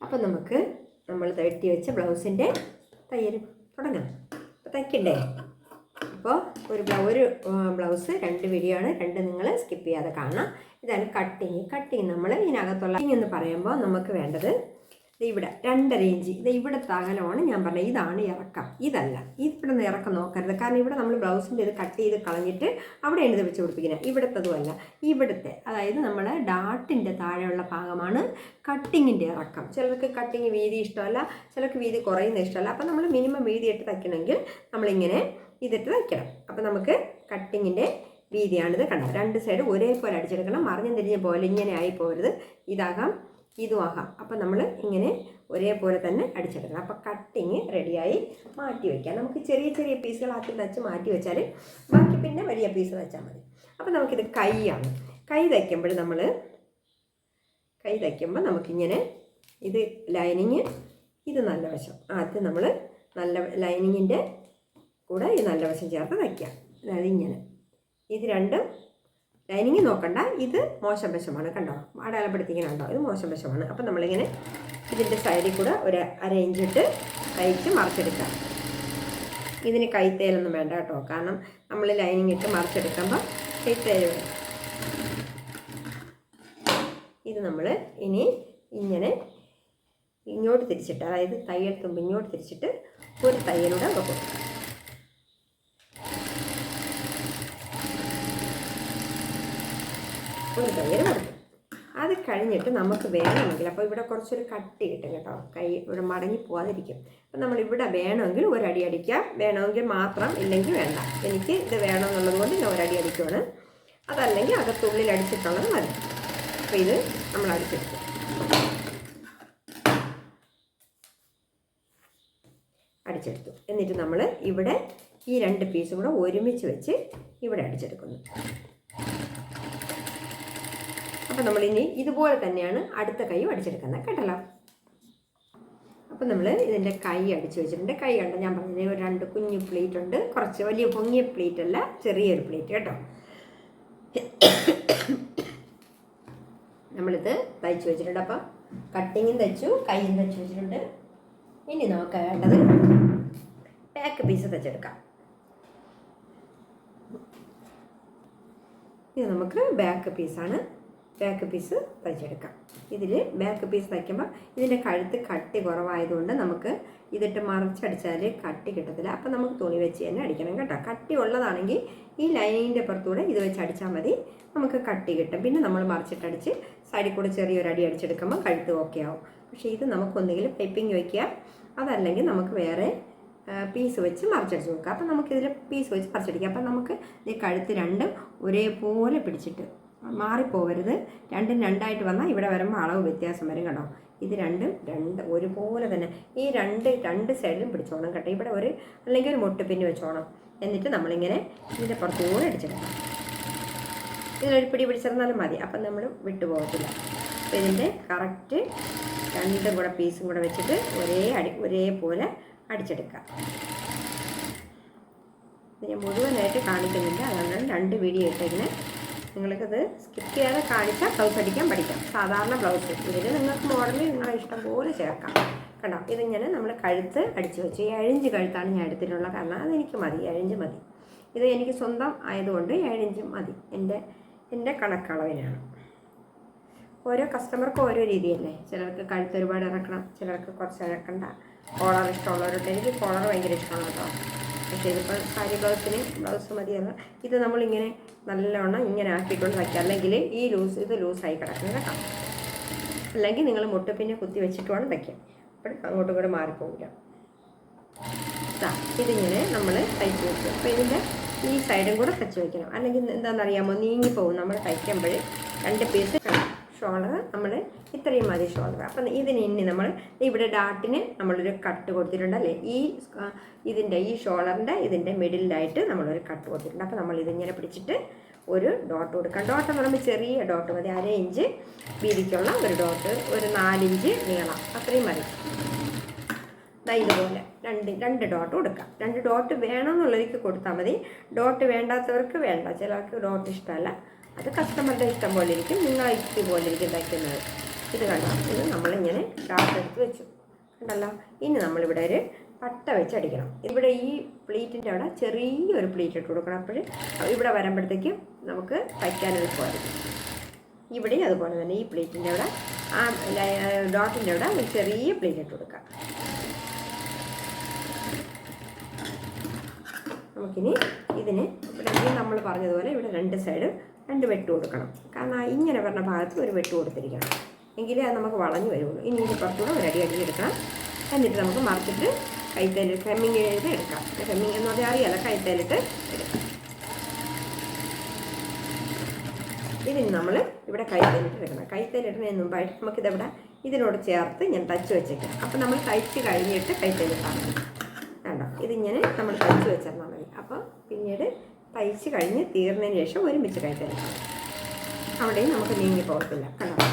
അപ്പം നമുക്ക് നമ്മൾ വെട്ടി വെച്ച ബ്ലൗസിൻ്റെ തയ്യൽ തുടങ്ങാം. അപ്പോൾ തയ്ക്കണ്ടേ? അപ്പോൾ ഒരു ബ്ലൗസ് 2 വീഡിയോ ആണ്, 2 നിങ്ങൾ സ്കിപ്പ് ചെയ്യാതെ കാണണം. ഇതാണ് കട്ടിങ് നമ്മൾ ഇതിനകത്തുള്ള എന്ന് പറയുമ്പോൾ നമുക്ക് വേണ്ടത് ഇവിടെ 2.5 ഇഞ്ച്. ഇത് ഇവിടുത്തെ അകലമാണ് ഞാൻ പറഞ്ഞത്. ഇതാണ് ഇറക്കം, ഇതല്ല. ഇവിടെ നിന്ന് ഇറക്കം നോക്കരുത്, കാരണം ഇവിടെ നമ്മൾ ബ്ലൗസിൻ്റെ ഇത് കട്ട് ചെയ്ത് കളഞ്ഞിട്ട് അവിടെയാണ് ഇത് വെച്ച് പിടിപ്പിക്കുന്നത്. ഇവിടുത്തതുമല്ല, ഇവിടുത്തെ, അതായത് നമ്മുടെ ഡാട്ടിൻ്റെ താഴെയുള്ള ഭാഗമാണ് കട്ടിങ്ങിൻ്റെ ഇറക്കം. ചിലർക്ക് കട്ടിങ് വീതി ഇഷ്ടമല്ല, ചിലർക്ക് വീതി കുറയുന്ന ഇഷ്ടമല്ല. അപ്പം നമ്മൾ മിനിമം വീതി ഇട്ട് തയ്ക്കണമെങ്കിൽ നമ്മളിങ്ങനെ ഇതിട്ട് തയ്ക്കണം. അപ്പം നമുക്ക് കട്ടിങ്ങിൻ്റെ വീതിയാണിത്. കണ്ടോ, 2 സൈഡ് ഒരേപോലെ അടിച്ചെടുക്കണം. മറിഞ്ഞും തിരിഞ്ഞ പോലെ ഇങ്ങനെ ആയി പോകരുത്. ഇതാകാം ഇതും ആകാം. അപ്പം നമ്മൾ ഇങ്ങനെ ഒരേപോലെ തന്നെ അടിച്ചെടുക്കണം. അപ്പോൾ കട്ടിങ് റെഡിയായി മാറ്റി വയ്ക്കാം. നമുക്ക് ചെറിയ ചെറിയ പീസുകളാക്കി തച്ച് മാറ്റി വെച്ചാൽ ബാക്കി പിന്നെ വലിയ പീസ് തച്ചാൽ മതി. അപ്പോൾ നമുക്കിത് കൈയാണ്. കൈ തയ്ക്കുമ്പോൾ നമുക്കിങ്ങനെ ഇത് ലൈനിങ്, ഇത് നല്ല വശം, ആദ്യം നമ്മൾ നല്ല ലൈനിങ്ങിൻ്റെ കൂടെ ഈ നല്ല വശം ചേർത്ത് തയ്ക്കാം. അതായത് ഇങ്ങനെ ഇത് രണ്ടും ലൈനിങ് നോക്കണ്ട, ഇത് മോശം വശമാണ്. കണ്ടോ, അടയാളപ്പെടുത്തിക്കണുണ്ടോ, ഇത് മോശം വശമാണ്. അപ്പം നമ്മളിങ്ങനെ ഇതിൻ്റെ സൈഡിൽ കൂടെ ഒരു 1/2 ഇഞ്ച് ഇട്ട് തയ്ച്ച് മറിച്ചെടുക്കാം. ഇതിന് കൈത്തേലൊന്നും വേണ്ട കേട്ടോ, കാരണം നമ്മൾ ലൈനിങ് ഇട്ട് മറിച്ചെടുക്കുമ്പോൾ കൈത്തേൽ വേണം. ഇത് നമ്മൾ ഇനി ഇങ്ങനെ ഇങ്ങോട്ട് തിരിച്ചിട്ട്, അതായത് തയ്യൽ തുമ്പ് ഇങ്ങോട്ട് തിരിച്ചിട്ട് ഒരു തയ്യലൂടെ വെക്കും. ഒരു തയ്യൽ കൊടുക്കും. അത് കഴിഞ്ഞിട്ട് നമുക്ക് വേണമെങ്കിൽ, അപ്പോൾ ഇവിടെ കുറച്ചൊരു കട്ടി കിട്ടും കേട്ടോ, കൈ ഇവിടെ മടങ്ങി പോകാതിരിക്കും. അപ്പം നമ്മളിവിടെ വേണമെങ്കിൽ ഒരടി അടിക്കാം, വേണമെങ്കിൽ മാത്രം, ഇല്ലെങ്കിൽ വേണ്ട. എനിക്ക് ഇത് വേണമെന്നുള്ളത് കൊണ്ട് ഞാൻ ഒരടി അടിക്കുവാണ്. അതല്ലെങ്കിൽ അകത്തുള്ളിൽ അടിച്ചിട്ടുള്ളത് മതി. അപ്പോൾ ഇത് നമ്മൾ അടിച്ചെടുത്തു. എന്നിട്ട് നമ്മൾ ഇവിടെ ഈ 2 പീസും കൂടെ ഒരുമിച്ച് വെച്ച് ഇവിടെ അടിച്ചെടുക്കുന്നു. അപ്പം നമ്മളിനി ഇതുപോലെ തന്നെയാണ് അടുത്ത കൈ അടിച്ചെടുക്കുന്നത് കേട്ടല്ലോ. അപ്പം നമ്മൾ ഇതിൻ്റെ കൈ അടിച്ച് വെച്ചിട്ടുണ്ട്. കൈ കണ്ടോ, ഞാൻ പറഞ്ഞത് ഒരു 2 കുഞ്ഞു പ്ലേറ്റ് ഉണ്ട്. കുറച്ച് വലിയ പൊങ്ങിയ പ്ലേറ്റ് അല്ല, ചെറിയൊരു പ്ലേറ്റ് കേട്ടോ. നമ്മളിത് തയ്ച്ച് വെച്ചിട്ടുണ്ട്. അപ്പം കട്ടിങ്ങും തയ്ച്ചു, കൈയും തയ്ച്ച് വെച്ചിട്ടുണ്ട്. ഇനി നമുക്ക് വേണ്ടത് ബാക്ക് പീസ് തയ്ച്ചെടുക്കാം. ഇത് നമുക്ക് ബാക്ക് പീസാണ്. ബാക്ക് പീസ് തയ്ച്ചെടുക്കാം. ഇതിൽ ബാക്ക് പീസ് തയ്ക്കുമ്പോൾ ഇതിൻ്റെ കഴുത്ത് കട്ടി കുറവായതുകൊണ്ട് നമുക്ക് ഇതിട്ട് മറിച്ചടിച്ചാൽ കട്ടി കിട്ടത്തില്ല. അപ്പം നമുക്ക് തുണി വെച്ച് തന്നെ അടിക്കണം കേട്ടോ. കട്ടി ഉള്ളതാണെങ്കിൽ ഈ ലൈനിങ്ങിൻ്റെ പുറത്തൂടെ ഇത് വെച്ച് അടിച്ചാൽ മതി, നമുക്ക് കട്ടി കിട്ടും. പിന്നെ നമ്മൾ മറിച്ചിട്ടടിച്ച് സൈഡിൽ കൂടെ ചെറിയൊരു അടി അടിച്ചെടുക്കുമ്പോൾ കഴുത്ത് ഓക്കെ ആവും. പക്ഷേ ഇത് നമുക്കൊന്നുകിൽ പൈപ്പിംഗ് വയ്ക്കുക, അതല്ലെങ്കിൽ നമുക്ക് വേറെ പീസ് വെച്ച് മറിച്ചടിച്ച് കൊടുക്കുക. അപ്പം നമുക്കിതിൽ പീസ് വെച്ച് മറിച്ചടിക്കാം. അപ്പം നമുക്ക് ഈ കഴുത്ത് 2 ഒരേപോലെ പിടിച്ചിട്ട് മാറിപ്പോകരുത്. 2ഉം 2ആയിട്ട് വന്നാൽ ഇവിടെ വരുമ്പോൾ അളവ് വ്യത്യാസം വരും കേട്ടോ. ഇത് 2 ഒരുപോലെ തന്നെ ഈ 2 സൈഡിലും പിടിച്ചോണം കേട്ടോ. ഇവിടെ അല്ലെങ്കിൽ ഒരു മുട്ടുപിന്ന് വെച്ചോണം. എന്നിട്ട് നമ്മളിങ്ങനെ ഇതിൻ്റെ പുറത്തുകൂടെ അടിച്ചെടുക്കാം. ഇതിലൊരു പിടി പിടിച്ചിരുന്നാലും മതി, അപ്പം നമ്മൾ വിട്ടുപോകത്തില്ല. അപ്പോൾ ഇതിൻ്റെ കറക്റ്റ് 2 കൂടെ പീസും കൂടെ വെച്ചിട്ട് ഒരേപോലെ അടിച്ചെടുക്കാം. ഞാൻ മുഴുവനായിട്ട് കാണിക്കുന്നില്ല, അതുകൊണ്ടാണ് 2 വീഡിയോ ഇട്ടിങ്ങനെ. നിങ്ങൾക്കത് സ്കിപ്പ് ചെയ്യാതെ കാണിച്ചാൽ ബ്ലൗസ് അടിക്കാൻ പഠിക്കാം. സാധാരണ ബ്ലൗസ് ഇതിൽ നിങ്ങൾക്ക് മോഡലിൽ നിങ്ങളെ ഇഷ്ടം പോലെ ചേർക്കാം കണ്ടോ. ഇതിങ്ങനെ നമ്മൾ കഴുത്ത് അടിച്ച് വെച്ച് 7 ഇഞ്ച് കഴുത്താണ് ഞാൻ എടുത്തിട്ടുള്ളത്, കാരണം അതെനിക്ക് മതി, 7 ഇഞ്ച് മതി. ഇത് എനിക്ക് സ്വന്തം ആയതുകൊണ്ട് 7 ഇഞ്ച് മതി, എൻ്റെ കണക്കളവിനാണ്. ഓരോ കസ്റ്റമർക്കും ഓരോ രീതിയല്ലേ. ചിലർക്ക് കഴുത്ത് ഒരുപാട് ഇറക്കണം, ചിലർക്ക് കുറച്ച് ഇറക്കണ്ട. കോളർ ഇഷ്ടമുള്ളവരുണ്ട്. എനിക്ക് കോളർ ഭയങ്കര ഇഷ്ടമാണ് കേട്ടോ. പക്ഷേ ഇതിപ്പോൾ സാരി ബ്ലൗസ് മതിയല്ല. ഇത് നമ്മളിങ്ങനെ നല്ലവണ്ണം ഇങ്ങനെ ആക്കിയിട്ടുണ്ട് തയ്ക്കുക. അല്ലെങ്കിൽ ഇത് ലൂസായി കിടക്കുന്നത് കേട്ടോ. അല്ലെങ്കിൽ നിങ്ങൾ മുട്ടുപിന്നെ കുത്തി വെച്ചിട്ട് വേണം തയ്ക്കാൻ, അപ്പോൾ അങ്ങോട്ടും കൂടെ മാറിപ്പോകില്ല. ഇതിങ്ങനെ നമ്മൾ തയ്ച്ച് വെക്കും. അപ്പോൾ ഇതിൻ്റെ ഈ സൈഡും കൂടെ തയ്ച്ച് വയ്ക്കണം, അല്ലെങ്കിൽ എന്താണെന്നറിയാമോ, നീങ്ങിപ്പോകും. നമ്മൾ തയ്ക്കുമ്പോൾ 2 പീസ് ഷോൾഡർ നമ്മൾ ഇത്രയും മതി ഷോൾഡർ. അപ്പം ഇതിന് ഇനി നമ്മൾ ഇവിടെ ഡാട്ടിന് നമ്മളൊരു കട്ട് കൊടുത്തിട്ടുണ്ടല്ലേ, ഈ ഷോൾഡറിൻ്റെ ഇതിൻ്റെ മിഡിലായിട്ട് നമ്മളൊരു കട്ട് കൊടുത്തിട്ടുണ്ട്. അപ്പോൾ നമ്മളിതിങ്ങനെ പിടിച്ചിട്ട് ഒരു ഡോട്ട് കൊടുക്കാം. ഡോട്ട് എന്ന് പറയുമ്പോൾ ചെറിയ ഡോട്ട് മതി, 1/2 ഇഞ്ച് വീതിക്കുള്ള ഒരു ഡോട്ട്, ഒരു 4 ഇഞ്ച് നീളം, അത്രയും മതി. ഇതുപോലെ 2 ഡോട്ട് കൊടുക്കാം. 2 ഡോട്ട് വേണമെന്നുള്ളവർക്ക് കൊടുത്താൽ മതി, ഡോട്ട് വേണ്ടാത്തവർക്ക് വേണ്ട. ചിലർക്ക് ഡോട്ട് ഇഷ്ടമല്ല, അത് കസ്റ്റമറുടെ ഇഷ്ടം പോലെ ഇരിക്കും, നിങ്ങളെ ഇഷ്ടം പോലെ ഇരിക്കും തയ്ക്കുന്നത്. ഇത് കണ്ടോ, ഇത് നമ്മളിങ്ങനെ ഡോട്ട് ഭാഗത്ത് വെച്ചു. കണ്ടല്ലോ. ഇനി നമ്മളിവിടെ ഒരു പട്ട വെച്ച് അടിക്കണം. ഇവിടെ ഈ പ്ലീറ്റിൻ്റെ അവിടെ ചെറിയൊരു പ്ലീറ്റ് ഇട്ട് കൊടുക്കണം. അപ്പോൾ ഇവിടെ വരുമ്പോഴത്തേക്കും നമുക്ക് തയ്ക്കാൻ എളുപ്പമായിരിക്കും. ഇവിടെയും അതുപോലെ തന്നെ ഈ പ്ലീറ്റിൻ്റെ അവിടെ ആ ഡോട്ടിൻ്റെ അവിടെ ഒരു ചെറിയ പ്ലീറ്റ് ഇട്ട് കൊടുക്കാം. നമുക്കിനി ഇതിന് ഇവിടെ നമ്മൾ പറഞ്ഞതുപോലെ ഇവിടെ 2 സൈഡും 2 വെട്ട് കൊടുക്കണം. കാരണം ഇങ്ങനെ പറഞ്ഞ ഭാഗത്ത് ഒരു വെട്ട് കൊടുത്തിരിക്കണം, എങ്കിലേ അത് നമുക്ക് വളഞ്ഞു വരുള്ളൂ. ഇനി ഇതിന് പുറത്തൂടെ ഒരു അടി എടുക്കണം. എന്നിട്ട് നമുക്ക് മറിച്ചിട്ട് കൈത്തേലിട്ട് ഹെമ്മിങ് ചെയ്ത് എടുക്കാം. ഹെമ്മിങ് എന്ന് പറഞ്ഞാൽ അറിയാലോ, കൈത്തേലിട്ട് എടുക്കാം. ഇതിന് നമ്മൾ ഇവിടെ കൈത്തേലിട്ട് എടുക്കണം. കൈത്തേലിടുന്നതിന് മുമ്പായിട്ട് നമുക്കിതെവിടെ ഇതിനോട് ചേർത്ത് ഞാൻ തച്ച് വെച്ചേക്കാം. അപ്പോൾ നമ്മൾ തയ്ച്ച് കഴിഞ്ഞിട്ട് കൈത്തേലിട്ടാൽ മതി. വേണ്ട, ഇതിങ്ങനെ നമ്മൾ തയ്ച്ച് വെച്ചാൽ മതി. അപ്പോൾ പിന്നീട് തയ്ച്ച് കഴിഞ്ഞ് തീർന്നതിന് ശേഷം ഒരുമിച്ച് കൈത്തേലിട്ടാൽ അവിടെയും നമുക്ക് നീങ്ങി പോകത്തില്ല. കണ്ടോ,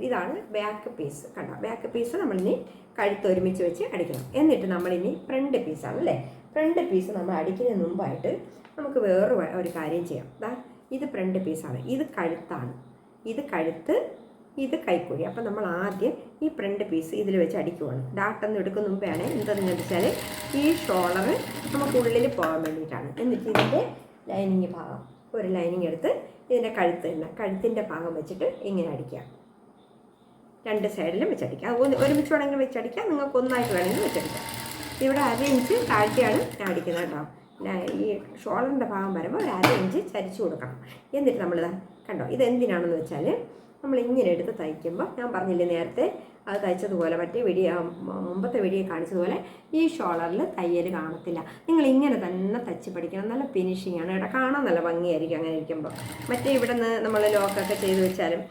ഇതാണ് ബാക്ക് പീസ്. കണ്ടോ, ബാക്ക് പീസ് നമ്മളിനി കഴുത്ത് ഒരുമിച്ച് വെച്ച് അടിക്കണം. എന്നിട്ട് നമ്മളിനി ഫ്രണ്ട് പീസാണ് അല്ലേ. ഫ്രണ്ട് പീസ് നമ്മൾ അടിക്കുന്നതിന് മുമ്പായിട്ട് നമുക്ക് വേറൊരു ഒരു കാര്യം ചെയ്യാം. ഇത് ഫ്രണ്ട് പീസാണ്, ഇത് കഴുത്താണ്, ഇത് കഴുത്ത്, ഇത് കൈക്കുഴി. അപ്പം നമ്മൾ ആദ്യം ഈ ഫ്രണ്ട് പീസ് ഇതിൽ വെച്ച് അടിക്കുവാണ്. ഡാട്ടൊന്നും എടുക്കുന്ന മുമ്പാണ് എന്താണെന്ന് വെച്ചാൽ ഈ ഷോളർ നമുക്ക് ഉള്ളിൽ പോകാൻ വേണ്ടിയിട്ടാണ്. എന്നിട്ട് ഇതിൻ്റെ ലൈനിങ് ഭാഗം ഒരു ലൈനിങ് എടുത്ത് ഇതിൻ്റെ കഴുത്തിൻ്റെ ഭാഗം വെച്ചിട്ട് ഇങ്ങനെ അടിക്കുക. 2 സൈഡിലും വെച്ചടിക്കുക. ഒരുമിച്ച് വേണമെങ്കിൽ വെച്ചടിക്കാം, നിങ്ങൾക്ക് ഒന്നായിട്ട് വേണമെങ്കിൽ വെച്ചടിക്കാം. ഇവിടെ 1/2 ഇഞ്ച് താഴ്ത്തിയാണ് ഞാൻ അടിക്കുന്നത് കേട്ടോ. ഈ ഷോളറിൻ്റെ ഭാഗം വരുമ്പോൾ ഒരു 1/2 ഇഞ്ച് ചരിച്ചു കൊടുക്കണം. എന്നിട്ട് നമ്മളിതാ കണ്ടോ, ഇതെന്തിനാണെന്ന് വെച്ചാൽ നമ്മൾ ഇങ്ങനെ എടുത്ത് തയ്ക്കുമ്പോൾ ഞാൻ പറഞ്ഞില്ലേ നേരത്തെ അത് തയ്ച്ചതുപോലെ മുമ്പത്തെ വീഡിയോ കാണിച്ചതുപോലെ ഈ ഷോളറിൽ തയ്യൽ കാണത്തില്ല. നിങ്ങൾ ഇങ്ങനെ തന്നെ തയ്ച്ച് പഠിക്കണം. നല്ല ഫിനിഷിംഗ് ആണ് കേട്ടോ, കാണാൻ നല്ല ഭംഗിയായിരിക്കും അങ്ങനെ ഇരിക്കുമ്പോൾ. മറ്റേ ഇവിടെ നിന്ന് നമ്മൾ ലോക്കൊക്കെ ചെയ്ത് വെച്ചാലും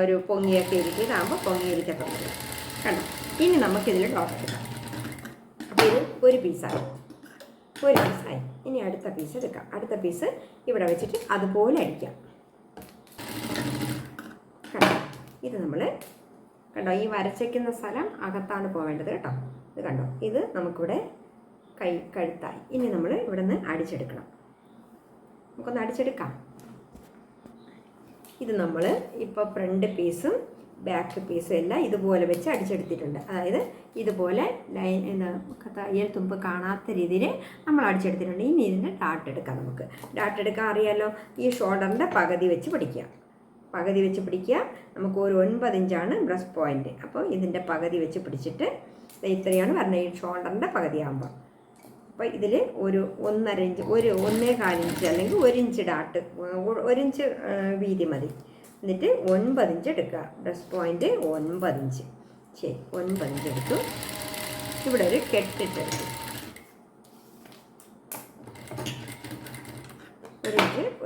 ഒരു പൊങ്ങിയൊക്കെ ഇരിക്കും, ഇതാകുമ്പോൾ പൊങ്ങിയിരിക്കത്തുള്ളൂ. കണ്ടോ, ഇനി നമുക്കിതിൽ ഡോട്ട് എടുക്കാം. അപ്പോൾ ഇത് ഒരു പീസായി. ഇനി അടുത്ത പീസ് എടുക്കാം. അടുത്ത പീസ് ഇവിടെ വെച്ചിട്ട് അതുപോലെ അടിക്കാം. കണ്ടോ, ഇത് നമ്മൾ കണ്ടോ, ഈ വരച്ചയ്ക്കുന്ന സ്ഥലം അകത്താണ് പോവേണ്ടത് കേട്ടോ. ഇത് കണ്ടോ, ഇത് നമുക്കിവിടെ കഴുത്തായി. ഇനി നമ്മൾ ഇവിടെ നിന്ന് അടിച്ചെടുക്കണം. നമുക്കൊന്ന് അടിച്ചെടുക്കാം. ഇത് നമ്മൾ ഇപ്പോൾ ഫ്രണ്ട് പീസും ബാക്ക് പീസും എല്ലാം ഇതുപോലെ വെച്ച് അടിച്ചെടുത്തിട്ടുണ്ട്. അതായത് ഇതുപോലെ തയ്യൽ തുമ്പ് കാണാത്ത രീതിയിൽ നമ്മൾ അടിച്ചെടുത്തിട്ടുണ്ട്. ഇനി ഇതിൻ്റെ ഡാട്ട് എടുക്കാം. നമുക്ക് ഡാട്ട് എടുക്കാൻ അറിയാമല്ലോ. ഈ ഷോൾഡറിൻ്റെ പകുതി വെച്ച് പിടിക്കുക. നമുക്ക് ഒരു 9 ഇഞ്ചാണ് ബ്രസ്റ്റ് പോയിൻ്റ്. അപ്പോൾ ഇതിൻ്റെ പകുതി വെച്ച് പിടിച്ചിട്ട് ഇത്രയാണ് പറഞ്ഞത് ഈ ഷോൾഡറിൻ്റെ പകുതിയാകുമ്പോൾ. അപ്പോൾ ഇതിൽ ഒരു 1.5 ഇഞ്ച്, 1.25 ഇഞ്ച് അല്ലെങ്കിൽ 1 ഇഞ്ച് ഡാട്ട്, 1 ഇഞ്ച് വീതി മതി. എന്നിട്ട് 9 ഇഞ്ച് എടുക്കുക. Breast point 9 inch. ശരി, 9 ഇഞ്ച് എടുത്തു. ഇവിടെ ഒരു കെട്ടിട്ടെടുത്തു.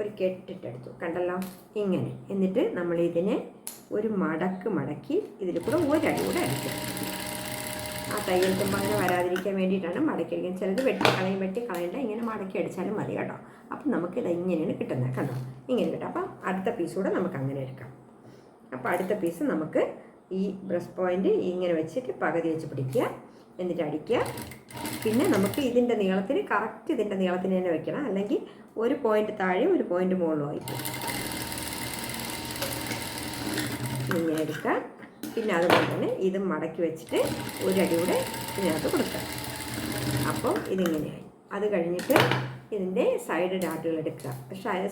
ഒരു കെട്ടിട്ടെടുത്തു. കണ്ടല്ലോ, ഇങ്ങനെ. എന്നിട്ട് നമ്മൾ ഇതിനെ ഒരു മടക്കി ഇതിൽ കൂടെ ഒരടി കൂടെ അടിക്കും. ആ തയ്യൽ തുമ്പ് അങ്ങനെ വരാതിരിക്കാൻ വേണ്ടിയിട്ടാണ് മടക്കി അടിക്കുന്നത്. ചിലത് വെട്ടിക്കളയണ്ട, ഇങ്ങനെ മടക്കി അടിച്ചാലും മതി കേട്ടോ. അപ്പം നമുക്കിത് ഇങ്ങനെയാണ് കിട്ടുന്നത്. കണ്ടോ, ഇങ്ങനെ കിട്ടും. അപ്പം അടുത്ത പീസ് കൂടെ നമുക്ക് അങ്ങനെ എടുക്കാം. അപ്പോൾ അടുത്ത പീസ് നമുക്ക് ഈ ബ്രസ്റ്റ് പോയിൻ്റ് ഇങ്ങനെ വെച്ചിട്ട് പകുതി വെച്ച് പിടിക്കുക, എന്നിട്ട് അടിക്കുക. പിന്നെ നമുക്ക് ഇതിൻ്റെ നീളത്തിന് കറക്റ്റ് ഇതിൻ്റെ നീളത്തിന് തന്നെ വെക്കണം, അല്ലെങ്കിൽ ഒരു പോയിൻ്റ് താഴെ ഒരു പോയിൻ്റ് മുകളിലും ആയിരിക്കും. ഇങ്ങനെ എടുക്കുക. പിന്നെ അതുപോലെ തന്നെ ഇത് മടക്കി വെച്ചിട്ട് ഒരടി കൂടെ ഇതിനകത്ത് കൊടുക്കുക. അപ്പോൾ ഇതിങ്ങനെയായി. അത് കഴിഞ്ഞിട്ട് ഇതിൻ്റെ സൈഡ് ഡാട്ടുകൾ എടുക്കുക.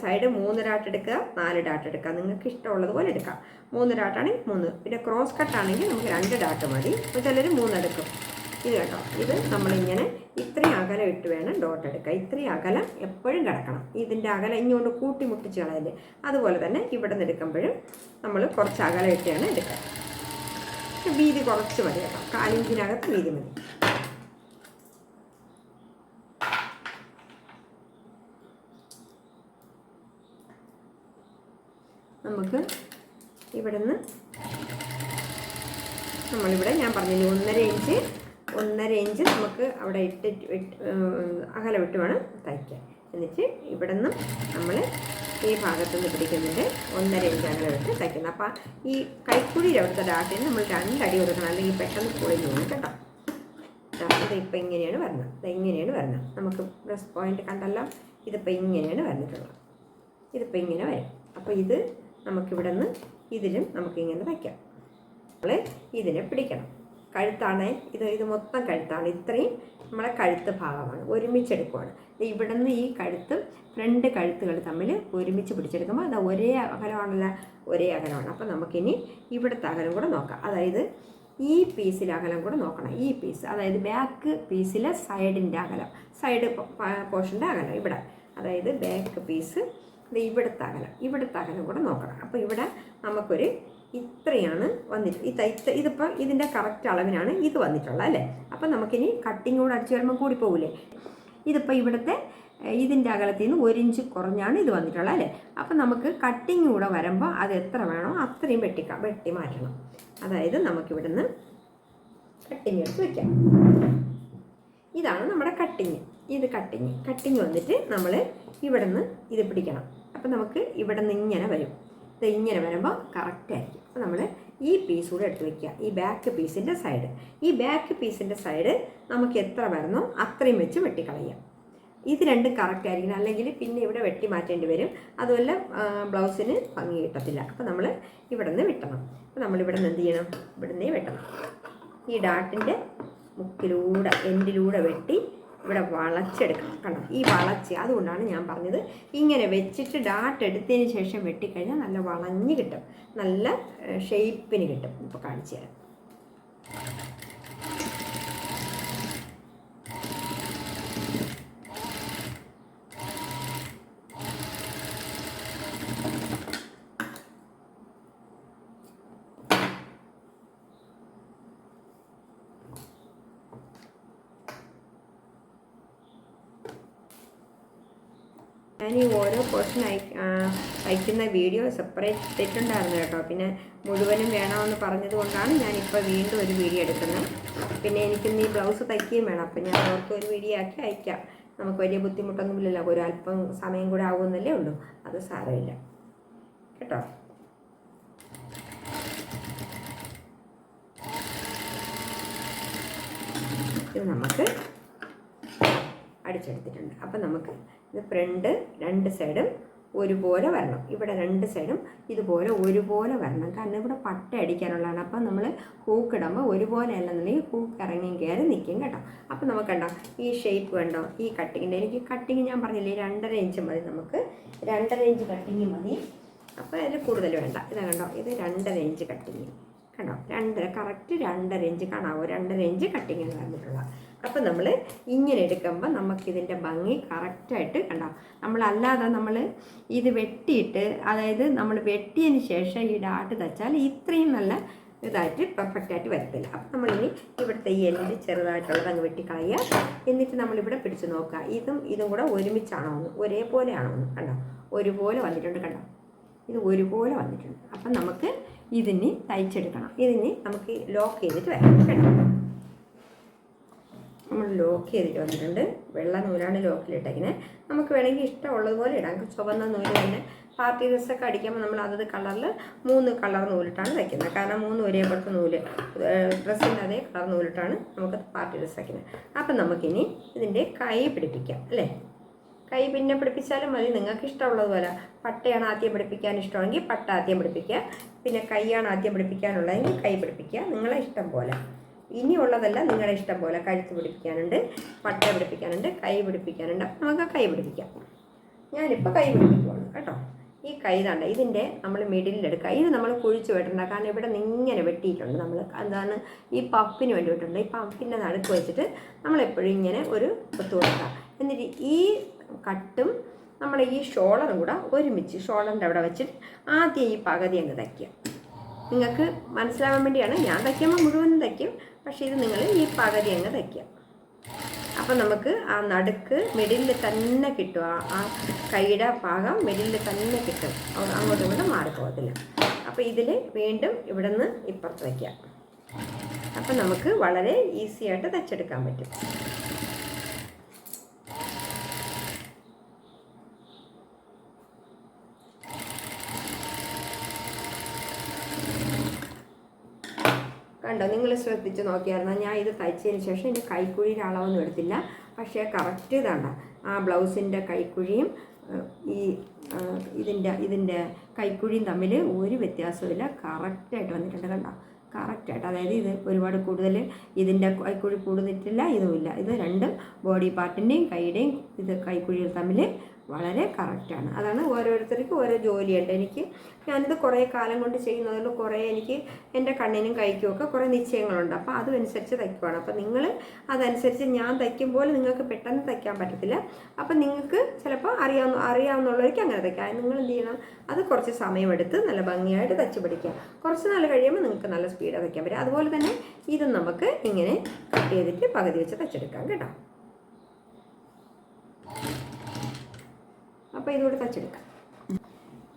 സൈഡ് 3 ഡാട്ട് എടുക്കുക, 4 ഡാട്ട് എടുക്കുക, നിങ്ങൾക്ക് ഇഷ്ടമുള്ളതുപോലെ എടുക്കാം. 3 ഡാട്ടാണെങ്കിൽ 3, പിന്നെ ക്രോസ് കട്ടാണെങ്കിൽ നമുക്ക് 2 ഡാട്ട് മതി. അപ്പോൾ ചിലർ 3 എടുക്കും. ഇത് കേട്ടോ, ഇത് നമ്മളിങ്ങനെ ഇത്രയും അകലം ഇട്ട് വേണം ഡോട്ട് എടുക്കുക. ഇത്രയും അകലം എപ്പോഴും കിടക്കണം. ഇതിൻ്റെ അകലം ഇങ്ങോട്ട് കൂട്ടിമുട്ടിച്ച് കളയല്ലേ. അതുപോലെ തന്നെ ഇവിടെ നിന്ന് എടുക്കുമ്പോഴും നമ്മൾ കുറച്ച് അകലം ഇട്ടാണ് എടുക്കുക. വീതി കുറച്ച് മതി കേട്ടോ, 1/4 ഇഞ്ചിനകത്ത് വീതി മതി. നമുക്ക് ഇവിടെ നിന്ന് നമ്മളിവിടെ ഞാൻ പറഞ്ഞില്ലേ 1.5 ഇഞ്ച് നമുക്ക് അവിടെ ഇട്ട് അകലം വിട്ട് വേണം തയ്ക്കാൻ. എന്നിട്ട് ഇവിടെ നിന്നും നമ്മൾ ഈ ഭാഗത്തുനിന്ന് പിടിക്കുന്നുണ്ട് 1.5 ഇഞ്ച് അകലം വിട്ട് തയ്ക്കുന്നത്. അപ്പോൾ ഈ കൈക്കുഴിയിൽ അവിടുത്തെ ഡാട്ടിന് നമ്മൾ 2 അടി കൊടുക്കണം, അല്ലെങ്കിൽ പെട്ടെന്ന് പൊളിഞ്ഞു പോകും കേട്ടോ. ഇത് ഇപ്പം ഇങ്ങനെയാണ് വരുന്നത്. നമുക്ക് ബ്രസ്റ്റ് പോയിൻ്റ് കണ്ടല്ലോ, ഇതിപ്പോൾ ഇങ്ങനെയാണ് വന്നിട്ടുള്ളത്. ഇതിപ്പോൾ ഇങ്ങനെ വരും. അപ്പോൾ ഇത് നമുക്കിവിടെ നിന്ന് ഇതിലും നമുക്കിങ്ങനെ വയ്ക്കാം. നമ്മൾ ഇതിനെ പിടിക്കണം. കഴുത്താണ്, ഇത് മൊത്തം കഴുത്താണ്. ഇത്രയും നമ്മളെ കഴുത്ത് ഭാഗമാണ്, ഒരുമിച്ചെടുക്കുവാണ്. ഇവിടെ നിന്ന് ഈ കഴുത്തും ഫ്രണ്ട് കഴുത്തുകൾ തമ്മിൽ ഒരുമിച്ച് പിടിച്ചെടുക്കുമ്പോൾ അത് ഒരേ അകലമാണല്ലോ, ഒരേ അകലമാണ്. അപ്പോൾ നമുക്കിനി ഇവിടുത്തെ അകലം കൂടെ നോക്കാം. അതായത് ഈ പീസിലെ അകലം കൂടെ നോക്കണം. ഈ പീസ്, അതായത് ബാക്ക് പീസിലെ സൈഡിൻ്റെ അകലം, സൈഡ് പോർഷൻ്റെ അകലം ഇവിടെ, അതായത് ബാക്ക് പീസ് ഇവിടുത്തെ അകലം കൂടെ നോക്കണം. അപ്പോൾ ഇവിടെ നമുക്കൊരു ഇത്രയാണ് ഇതിപ്പോൾ ഇതിൻ്റെ കറക്റ്റ് അളവിനാണ് ഇത് വന്നിട്ടുള്ളത് അല്ലേ. അപ്പം നമുക്കിനി കട്ടിങ് കൂടെ അടിച്ച് വരുമ്പോൾ കൂടി പോകില്ലേ. ഇതിപ്പോൾ ഇവിടുത്തെ ഇതിൻ്റെ അകലത്തിൽ നിന്ന് 1 ഇഞ്ച് കുറഞ്ഞാണ് ഇത് വന്നിട്ടുള്ളത് അല്ലേ. അപ്പം നമുക്ക് കട്ടിങ് കൂടെ വരുമ്പോൾ അത് എത്ര വേണോ അത്രയും വെട്ടി മാറ്റണം. അതായത് നമുക്കിവിടുന്ന് കട്ടിങ് എടുത്ത് വയ്ക്കാം. ഇതാണ് നമ്മുടെ കട്ടിങ്. ഇത് കട്ടിങ് വന്നിട്ട് നമ്മൾ ഇവിടുന്ന് ഇത് പിടിക്കണം. അപ്പം നമുക്ക് ഇവിടെ നിന്ന് ഇങ്ങനെ വരും. ഇത് ഇങ്ങനെ വരുമ്പോൾ കറക്റ്റായിരിക്കും. അപ്പോൾ നമ്മൾ ഈ പീസ് കൂടെ എടുത്ത് വയ്ക്കുക, ഈ ബാക്ക് പീസിൻ്റെ സൈഡ്. ഈ ബാക്ക് പീസിൻ്റെ സൈഡ് നമുക്ക് എത്ര വരണോ അത്രയും വെച്ച് വെട്ടിക്കളയാം. ഇത് രണ്ടും കറക്റ്റ് ആയിരിക്കണം, അല്ലെങ്കിൽ പിന്നെ ഇവിടെ വെട്ടി മാറ്റേണ്ടി വരും. അതുപോലെ ബ്ലൗസിന് ഭംഗി കിട്ടത്തില്ല. അപ്പോൾ നമ്മൾ ഇവിടെ നിന്ന് വെട്ടണം. അപ്പോൾ നമ്മളിവിടെ നിന്ന് എന്ത് ചെയ്യണം, ഇവിടെ നിന്നേ വെട്ടണം. ഈ ഡാട്ടിൻ്റെ മുക്കിലൂടെ എൻഡിലൂടെ വെട്ടി ഇവിടെ വളച്ചെടുക്കണം. കണ്ടോ, ഈ വളച്ച്, അതുകൊണ്ടാണ് ഞാൻ പറഞ്ഞത് ഇങ്ങനെ വെച്ചിട്ട് ഡാട്ട് എടുത്തതിന് ശേഷം വെട്ടിക്കഴിഞ്ഞാൽ നല്ല വളഞ്ഞ് കിട്ടും, നല്ല ഷേപ്പിന് കിട്ടും. ഇപ്പോൾ കാണിച്ചു തരാം. ഞാൻ ഈ ഓരോ പോർഷൻ അയക്കുന്ന വീഡിയോ സെപ്പറേറ്റ് ഇട്ടിട്ടുണ്ടായിരുന്നു കേട്ടോ. പിന്നെ മുഴുവനും വേണമെന്ന് പറഞ്ഞത് കൊണ്ടാണ് ഞാനിപ്പോൾ വീണ്ടും ഒരു വീഡിയോ എടുക്കുന്നത്. പിന്നെ എനിക്കിന്ന് ഈ ബ്ലൗസ് തയ്ക്കുകയും വേണം. അപ്പം ഞാൻ ഓർക്ക് ഒരു വീഡിയോ ആക്കി അയക്കാം. നമുക്ക് വലിയ ബുദ്ധിമുട്ടൊന്നുമില്ലല്ലോ, ഒരു അല്പം സമയം കൂടെ ആകുമെന്നല്ലേ ഉള്ളൂ. അത് സാരമില്ല കേട്ടോ. ഇത് നമുക്ക് അടിച്ചെടുത്തിട്ടുണ്ട്. അപ്പം നമുക്ക് ഇത് ഫ്രണ്ട് 2 സൈഡും ഒരുപോലെ വരണം. ഇവിടെ 2 സൈഡും ഇതുപോലെ ഒരുപോലെ വരണം. കാരണം ഇവിടെ പട്ട അടിക്കാനുള്ളതാണ്. അപ്പം നമ്മൾ ഹൂക്ക് ഇടുമ്പോൾ ഒരുപോലെ അല്ലെന്നുണ്ടെങ്കിൽ ഹൂക്ക് ഇറങ്ങിയും കയറി നിൽക്കും കേട്ടോ. അപ്പം നമുക്ക് കണ്ടോ ഈ ഷേപ്പ് കണ്ടോ, ഈ കട്ടിങ്ങിൻ്റെ എനിക്ക് കട്ടിങ് ഞാൻ പറഞ്ഞില്ലേ 2.5 ഇഞ്ച് മതി, നമുക്ക് 2.5 ഇഞ്ച് കട്ടിങ് മതി. അപ്പോൾ അതിൽ കൂടുതൽ വേണ്ട. ഇതാ കണ്ടോ, ഇത് 2.5 ഇഞ്ച് കട്ടിങ് കണ്ടോ, കറക്റ്റ് 2.5 ഇഞ്ച് കാണാവോ, 2.5 ഇഞ്ച് കട്ടിങ് വന്നിട്ടുള്ളത്. അപ്പം നമ്മൾ ഇങ്ങനെ എടുക്കുമ്പോൾ നമുക്കിതിൻ്റെ ഭംഗി കറക്റ്റായിട്ട് കണ്ടോ. നമ്മളല്ലാതെ നമ്മൾ ഇത് വെട്ടിയിട്ട്, അതായത് നമ്മൾ വെട്ടിയതിന് ശേഷം ഈ ഡാട്ട് തച്ചാൽ ഇത്രയും നല്ല ഇതായിട്ട് പെർഫെക്റ്റായിട്ട് വരത്തില്ല. അപ്പം നമ്മളിനി ഇവിടുത്തെ ഈ എല്ലിൽ ചെറുതായിട്ടുള്ളത് അങ്ങ് വെട്ടിക്കളയുക. എന്നിട്ട് നമ്മളിവിടെ പിടിച്ച് നോക്കുക, ഇതും കൂടെ ഒരുമിച്ചാണോ എന്ന്, ഒരേപോലെയാണോ എന്ന് കണ്ടോ, ഒരുപോലെ വന്നിട്ടുണ്ട് കണ്ടോ, ഇത് ഒരുപോലെ വന്നിട്ടുണ്ട്. അപ്പം നമുക്ക് ഇതിന് തയ്ച്ചെടുക്കണം. ഇതിന് നമുക്ക് ലോക്ക് ചെയ്തിട്ട് വരാം കേട്ടോ. നമ്മൾ ലോക്ക് ചെയ്തിട്ട് വന്നിട്ടുണ്ട്. വെള്ള നൂലാണ് ലോക്കിലിട്ടേക്കുന്നത്. നമുക്ക് വേണമെങ്കിൽ ഇഷ്ടമുള്ളതുപോലെ ഇടാം. ചുവന്ന നൂല് തന്നെ പാർട്ടി ഡ്രസ്സൊക്കെ അടിക്കുമ്പോൾ നമ്മൾ അതത് കളറിൽ 3 കളർ നൂലിട്ടാണ് തയ്ക്കുന്നത്. കാരണം 3 ഒരേപോലത്തെ നൂല്, ഡ്രസ്സിൻ്റെ അതേ കളർ നൂലിട്ടാണ് നമുക്ക് പാർട്ടി ഡ്രസ്സ് വയ്ക്കുന്നത്. അപ്പം നമുക്കിനി ഇതിൻ്റെ കൈ പിടിപ്പിക്കാം അല്ലേ. കൈ പിന്നെ പിടിപ്പിച്ചാലും മതി, നിങ്ങൾക്ക് ഇഷ്ടമുള്ളതുപോലെ. പട്ടയാണ് ആദ്യം പിടിപ്പിക്കാൻ ഇഷ്ടമാണെങ്കിൽ പട്ട ആദ്യം പിടിപ്പിക്കുക, പിന്നെ കൈയാണ് ആദ്യം പിടിപ്പിക്കാനുള്ളതെങ്കിൽ കൈ പിടിപ്പിക്കുക, നിങ്ങളെ ഇഷ്ടം പോലെ. ഇനിയുള്ളതല്ല നിങ്ങളുടെ ഇഷ്ടം പോലെ. കഴുത്ത് പിടിപ്പിക്കാനുണ്ട്, പട്ട പിടിപ്പിക്കാനുണ്ട്, കൈ പിടിപ്പിക്കാനുണ്ട്. അപ്പം നമുക്ക് കൈ പിടിപ്പിക്കാം. ഞാനിപ്പോൾ കൈ പിടിപ്പിക്കുവാണ് കേട്ടോ. ഈ കൈ താണ്ട ഇതിൻ്റെ നമ്മൾ മിഡിലെടുക്കുക. ഇത് നമ്മൾ കുഴിച്ച് വെട്ടണ്ട, കാരണം ഇവിടെ ഇങ്ങനെ വെട്ടിയിട്ടുണ്ട്. നമ്മൾ എന്താണ് ഈ പഫിന് വേണ്ടി വെട്ടിട്ടുണ്ട്. ഈ പഫിൻ്റെ നടുക്ക് വെച്ചിട്ട് നമ്മളെപ്പോഴും ഇങ്ങനെ ഒരു കൊത്ത് കൊടുക്കുക. എന്നിട്ട് ഈ കട്ടും നമ്മൾ ഈ ഷോളറും കൂടെ ഒരുമിച്ച് ഷോളറിൻ്റെ അവിടെ വെച്ചിട്ട് ആദ്യം ഈ പകുതി അങ്ങ് തയ്ക്കുക. നിങ്ങൾക്ക് മനസ്സിലാവാൻ വേണ്ടിയാണ്. ഞാൻ തയ്ക്കുമ്പോൾ മുഴുവനും തയ്ക്കും, പക്ഷേ ഇത് നിങ്ങൾ ഈ പകുതി അങ്ങ് തയ്ക്കുക. അപ്പം നമുക്ക് ആ നടുക്ക് മിഡിലിൽ തന്നെ കിട്ടും. ആ കൈയുടെ ഭാഗം മിഡിലിൽ തന്നെ കിട്ടും, അങ്ങോട്ടും ഇങ്ങോട്ടും മാറിപ്പോകത്തില്ല. അപ്പോൾ ഇതിൽ വീണ്ടും ഇവിടെ നിന്ന് ഇപ്പുറത്ത് വയ്ക്കുക. അപ്പം നമുക്ക് വളരെ ഈസി ആയിട്ട് തയ്ച്ചെടുക്കാൻ പറ്റും. കണ്ടോ, നിങ്ങൾ ശ്രദ്ധിച്ച് നോക്കിയായിരുന്നു. ഞാൻ ഇത് തയ്ച്ചതിന് ശേഷം എൻ്റെ കൈക്കുഴിയുടെ അളവൊന്നും എടുത്തില്ല, പക്ഷേ കറക്റ്റ് ഇതാണ്ട ആ ബ്ലൗസിൻ്റെ കൈക്കുഴിയും ഈ ഇതിൻ്റെ കൈക്കുഴിയും തമ്മിൽ ഒരു വ്യത്യാസമില്ല, കറക്റ്റായിട്ട് വന്നിട്ടുണ്ട്. കണ്ടോ, കറക്റ്റായിട്ട്, അതായത് ഇത് ഒരുപാട് കൂടുതൽ ഇതിൻ്റെ കൈക്കുഴി കൂടുതലിട്ടില്ല, ഇതുമില്ല. ഇത് രണ്ടും ബോഡി പാർട്ടിൻ്റെയും കൈയുടെയും ഇത് കൈക്കുഴികൾ തമ്മിൽ വളരെ കറക്റ്റാണ്. അതാണ് ഓരോരുത്തർക്കും ഓരോ ജോലിയുണ്ട്. ഞാനിത് കുറേ കാലം കൊണ്ട് ചെയ്യുന്നതുകൊണ്ട് കുറേ എനിക്ക് എൻ്റെ കണ്ണിനും കൈക്കും ഒക്കെ കുറേ നിശ്ചയങ്ങളുണ്ട്. അപ്പോൾ അതനുസരിച്ച് തയ്ക്കുവാണ്. അപ്പോൾ നിങ്ങൾ അതനുസരിച്ച് ഞാൻ തയ്ക്കുമ്പോൾ നിങ്ങൾക്ക് പെട്ടെന്ന് തയ്ക്കാൻ പറ്റത്തില്ല. അപ്പം നിങ്ങൾക്ക് ചിലപ്പോൾ അറിയാവുന്നുള്ളവർക്ക് അങ്ങനെ തയ്ക്കാം. നിങ്ങൾ എന്ത് ചെയ്യണം, അത് കുറച്ച് സമയമെടുത്ത് നല്ല ഭംഗിയായിട്ട് തയ്ച്ച് പഠിക്കുക. കുറച്ച് നാൾ കഴിയുമ്പോൾ നിങ്ങൾക്ക് നല്ല സ്പീഡ് തയ്ക്കാൻ പറ്റും. അതുപോലെ തന്നെ ഇതും നമുക്ക് ഇങ്ങനെ കട്ട് ചെയ്തിട്ട് പകുതി വെച്ച് തയ്ച്ചെടുക്കാം കേട്ടോ. അപ്പോൾ ഇതുകൂടെ തയ്ച്ചെടുക്കാം.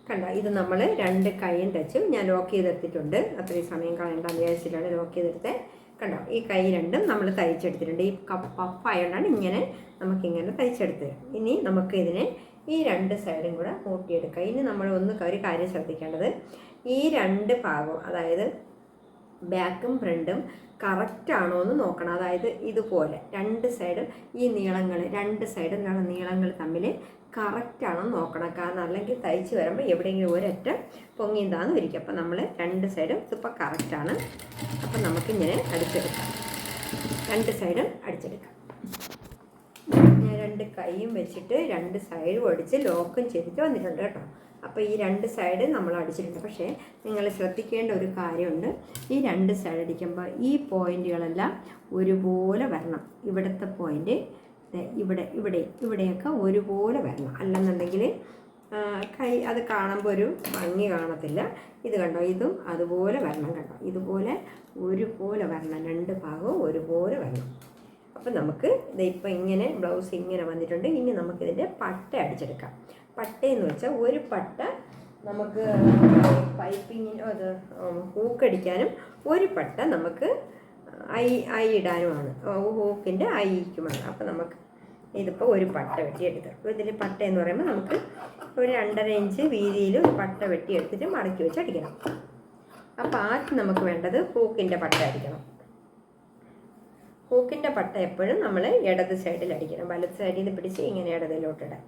കണ്ടോ, ഇത് നമ്മൾ 2 കൈയും തയ്ച്ചു. ഞാൻ ലോക്ക് ചെയ്തെടുത്തിട്ടുണ്ട്. അത്രയും സമയം കളയേണ്ടെന്ന് വിചാരിച്ചിട്ടാണ് ലോക്ക് ചെയ്തെടുത്തത്. കണ്ടോ, ഈ കൈ രണ്ടും നമ്മൾ തയ്ച്ചെടുത്തിട്ടുണ്ട്. ഈ പഫായതുകൊണ്ടാണ് ഇങ്ങനെ നമുക്കിങ്ങനെ തയ്ച്ചെടുത്തത്. ഇനി നമുക്ക് ഇതിനെ ഈ 2 സൈഡും കൂടെ കൂട്ടിയെടുക്കാം. ഇനി നമ്മൾ ഒരു കാര്യം ശ്രദ്ധിക്കേണ്ടത്, ഈ 2 ഭാഗവും അതായത് ബാക്കും ഫ്രണ്ടും കറക്റ്റാണോ എന്ന് നോക്കണം. അതായത് ഇതുപോലെ 2 സൈഡും ഈ നീളങ്ങൾ 2 സൈഡും നീളങ്ങൾ തമ്മിൽ കറക്റ്റാണോ എന്ന് നോക്കണം. കാരണം അല്ലെങ്കിൽ തയ്ച്ച് വരുമ്പോൾ എവിടെയെങ്കിലും ഒരറ്റം പൊങ്ങിന്താന്ന് ഇരിക്കും. അപ്പം നമ്മൾ 2 സൈഡും ഇതിപ്പോൾ കറക്റ്റാണ്. അപ്പം നമുക്കിങ്ങനെ അടിച്ചെടുക്കാം. 2 സൈഡും അടിച്ചെടുക്കാം. ഞാൻ 2 കൈയും വെച്ചിട്ട് 2 സൈഡും അടിച്ച് ലോക്കും ചെയ്തിട്ട് വന്നിട്ടുണ്ട് കേട്ടോ. അപ്പോൾ ഈ 2 സൈഡ് നമ്മൾ അടിച്ചിട്ടുണ്ട്. പക്ഷേ നിങ്ങൾ ശ്രദ്ധിക്കേണ്ട ഒരു കാര്യമുണ്ട്. ഈ 2 സൈഡ് അടിക്കുമ്പോൾ ഈ പോയിൻറ്റുകളെല്ലാം ഒരുപോലെ വരണം. ഇവിടുത്തെ പോയിൻറ്റ് ഇവിടെയൊക്കെ ഒരുപോലെ വരണം. അല്ലെന്നുണ്ടെങ്കിൽ അത് കാണുമ്പോൾ ഒരു ഭംഗി കാണത്തില്ല. ഇത് കണ്ടോ, ഇതും അതുപോലെ വരണം. കണ്ടോ, ഇതുപോലെ ഒരുപോലെ വരണം. 2 ഭാഗവും ഒരുപോലെ വരണം. അപ്പം നമുക്ക് ഇതിപ്പോൾ ഇങ്ങനെ ബ്ലൗസ് ഇങ്ങനെ വന്നിട്ടുണ്ട്. ഇനി നമുക്കിതിൻ്റെ പട്ട അടിച്ചെടുക്കാം. പട്ടയെന്ന് വെച്ചാൽ ഒരു പട്ട നമുക്ക് പൈപ്പിങ്ങിനും അത് ഹൂക്കടിക്കാനും, ഒരു പട്ട നമുക്ക് ഐ ഇടാനുമാണ്, ഹൂക്കിൻ്റെ ഐക്കുമാണ്. അപ്പം നമുക്ക് ഇതിപ്പോൾ ഒരു പട്ട വെട്ടിയെടുക്കാം. അപ്പോൾ ഇതിൽ പട്ട എന്ന് പറയുമ്പോൾ നമുക്ക് ഒരു 2.5 ഇഞ്ച് വീതിയിൽ ഒരു പട്ട വെട്ടിയെടുത്തിട്ട് മടക്കി വെച്ച് അടിക്കണം. അപ്പോൾ ആദ്യം നമുക്ക് വേണ്ടത് ഹൂക്കിൻ്റെ പട്ട അടിക്കണം. ഹൂക്കിൻ്റെ പട്ട എപ്പോഴും നമ്മൾ ഇടത് സൈഡിൽ അടിക്കണം. വലത് സൈഡിൽ നിന്ന് പിടിച്ച് ഇങ്ങനെ ഇടതിലോട്ടിടാം.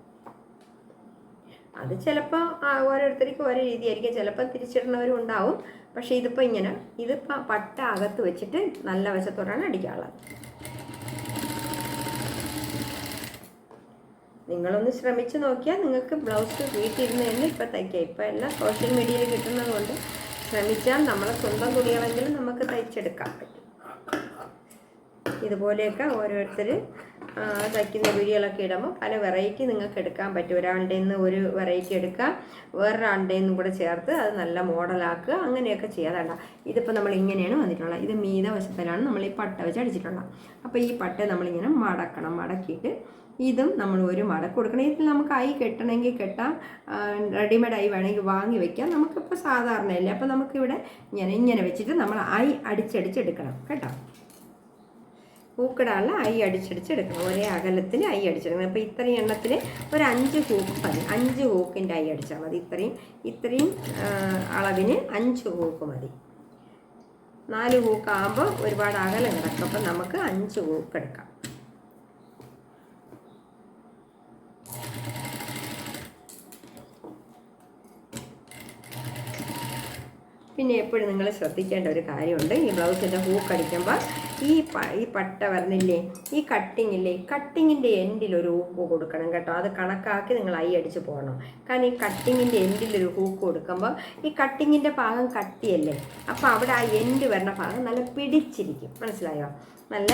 അത് ചിലപ്പോൾ ഓരോരുത്തർക്കും ഓരോ രീതിയായിരിക്കും. ചിലപ്പോൾ തിരിച്ചിടുന്നവരും ഉണ്ടാവും. പക്ഷേ ഇതിപ്പോൾ ഇതിപ്പോൾ പട്ട അകത്ത് വെച്ചിട്ട് നല്ല വശത്തോടാണ് അടിക്കാനുള്ളത്. നിങ്ങളൊന്ന് ശ്രമിച്ച് നോക്കിയാൽ നിങ്ങൾക്ക് ബ്ലൗസ് വീട്ടിലിരുന്ന് തന്നെ ഇപ്പം തയ്ക്കാം. ഇപ്പം എല്ലാം സോഷ്യൽ മീഡിയയിൽ കിട്ടുന്നത് കൊണ്ട് ശ്രമിച്ചാൽ നമ്മളെ സ്വന്തം തുണികളെങ്കിലും നമുക്ക് തയ്ച്ചെടുക്കാൻ പറ്റും. ഇതുപോലെയൊക്കെ ഓരോരുത്തർ തയ്ക്കുന്ന വീഡിയോകളൊക്കെ ഇടുമ്പോൾ പല വെറൈറ്റി നിങ്ങൾക്ക് എടുക്കാൻ പറ്റും. ഒരാളുടെ നിന്ന് ഒരു വെറൈറ്റി എടുക്കാം, വേറൊരാളുടെ നിന്നും കൂടെ ചേർത്ത് അത് നല്ല മോഡലാക്കുക, അങ്ങനെയൊക്കെ ചെയ്യാതല്ല. ഇതിപ്പോൾ നമ്മൾ ഇങ്ങനെയാണ് വന്നിട്ടുള്ളത്. ഇത് മീത വശത്തിലാണ് നമ്മൾ ഈ പട്ട വെച്ച് അടിച്ചിട്ടുള്ളത്. അപ്പോൾ ഈ പട്ട നമ്മളിങ്ങനെ മടക്കണം. മടക്കിയിട്ട് ഇതും നമ്മൾ ഒരു മടക്ക് കൊടുക്കണം. ഇതിൽ നമുക്ക് ഐ കെട്ടണമെങ്കിൽ കെട്ടാം, റെഡിമെയ്ഡ് ഐ വേണമെങ്കിൽ വാങ്ങി വയ്ക്കാം. നമുക്കിപ്പോൾ സാധാരണയല്ലേ. അപ്പോൾ നമുക്കിവിടെ ഇങ്ങനെ വെച്ചിട്ട് നമ്മൾ ഐ അടിച്ചെടുക്കണം കേട്ടോ. ഹൂക്കിടാനുള്ള ഐ അടിച്ചെടുക്കണം. ഒരേ അകലത്തിന് ഐ അടിച്ചെടുക്കണം. അപ്പോൾ ഇത്രയും എണ്ണത്തിന് ഒരു 5 ഹൂക്ക് മതി. 5 ഹൂക്കിൻ്റെ ഐ അടിച്ചാൽ മതി. ഇത്രയും അളവിന് 5 ഹൂക്ക് മതി. 4 ഹൂക്കാകുമ്പോൾ ഒരുപാട് അകലം കിടക്കും. അപ്പം നമുക്ക് 5 ഹൂക്ക് എടുക്കാം. പിന്നെ എപ്പോഴും നിങ്ങൾ ശ്രദ്ധിക്കേണ്ട ഒരു കാര്യമുണ്ട്. ഈ ബ്ലൗസിൻ്റെ ഹൂക്ക് അടിക്കുമ്പോൾ ഈ പട്ട വരുന്നില്ലേ, ഈ കട്ടിങ്ങില്ലേ, കട്ടിങ്ങിൻ്റെ എൻഡിലൊരു ഹൂക്ക് കൊടുക്കണം കേട്ടോ. അത് കണക്കാക്കി നിങ്ങൾ ഐ അടിച്ച് പോകണം. കാരണം ഈ കട്ടിങ്ങിൻ്റെ എൻഡിലൊരു ഹൂക്ക് കൊടുക്കുമ്പോൾ ഈ കട്ടിങ്ങിൻ്റെ ഭാഗം കട്ടിയല്ലേ. അപ്പോൾ അവിടെ ആ എൻഡ് വരുന്ന ഭാഗം നല്ല പിടിച്ചിരിക്കും. മനസ്സിലായോ? നല്ല